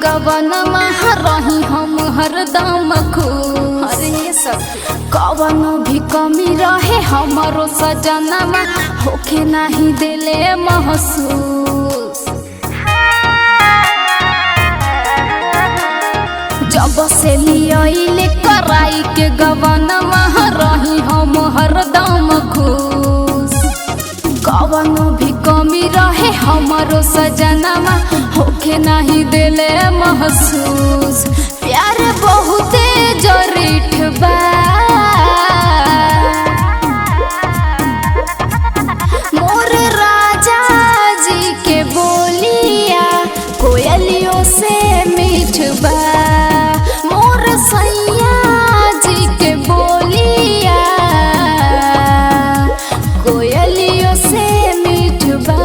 गवन रही हम हरदम खुश। अरे सब कवनो भी कमी रहे हमारो सजनमा होके नहीं दिले महसूस। जब से लियाइले कराई के गवनमा रही हम हरदम खुश। कवनो भी कमी रहे हमारो सजनमा होके नहीं दिले महसूस। प्यार बहुते जरीठ बा मोर राजा जी के बोलिया कोयलियों से मीठ बा। मोर सैया जी के बोलिया कोयलियों से मीठ बा।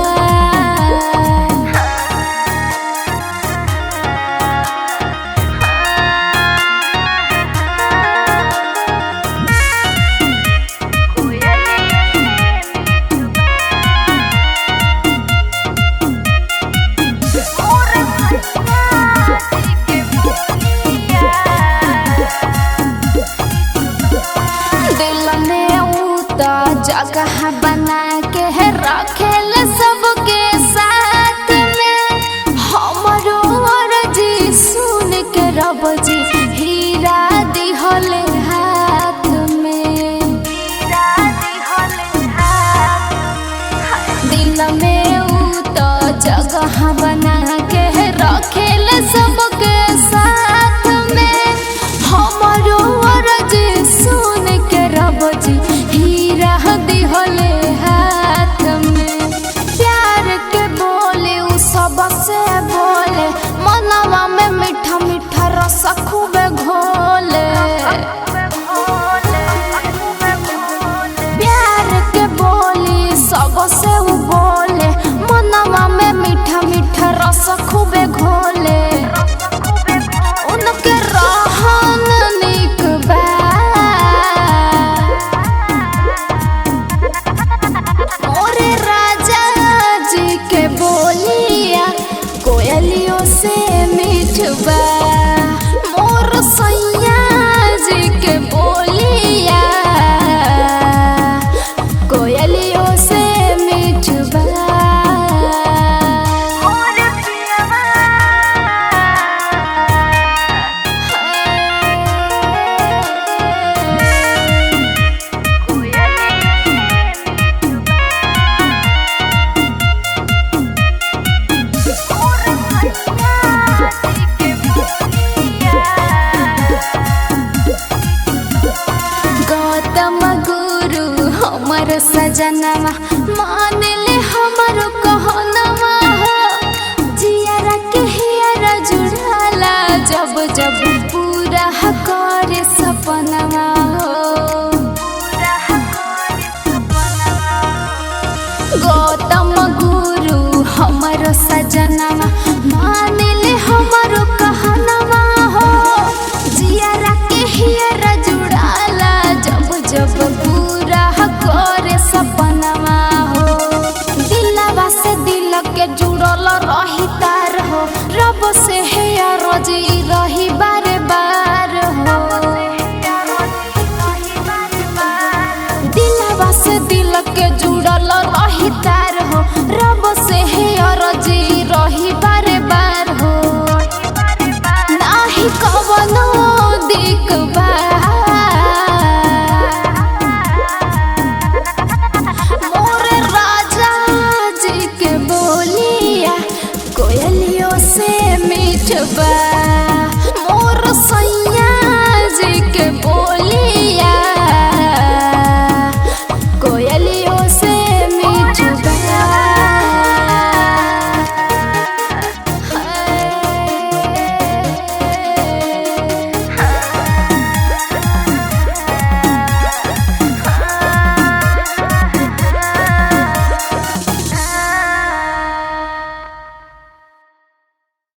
जगह बना के रखेल सबके साथ में हमरो अर्जी सुन के रब जी हीरा दिहले हाथ में। दिल में ऊ तो जगह बना के रखेल सबके साथ में हमरो अर्जी सुन के रब जी दिहले हाथ में। प्यार के बोले उ सबसे बोले मनवा में मीठा मीठा रस खूबे घोले। प्यार के बोली सबसे उ बोले मनवा में मीठा मीठा रस खूबे घोले। उनके रहन निक बा कोयलियों से मीठ बा। मोर सैया जी के बोलिया कोयलियों से मीठ बा। हमर सजनवा मान ले हमर कहनवा हो। जियारा के हियारा जुड़ाला जब जब पूरा करे सपनवा हो। गौतम गुरु हमर सजनवा मान ले हमर कहनवा हो। जियारा के हियारा जुड़ाला जब जब पूरा करे सपनवा हो। दिलवा से दिल के जुड़ल रही तार हो रब से है रजी रही बारे बार हो। दिलवा से दिल के जुड़ल रही तार हो रब से है रजी रही बारे बार हो। नाही कवनो दिक बा कोयलियों से मीठ बा।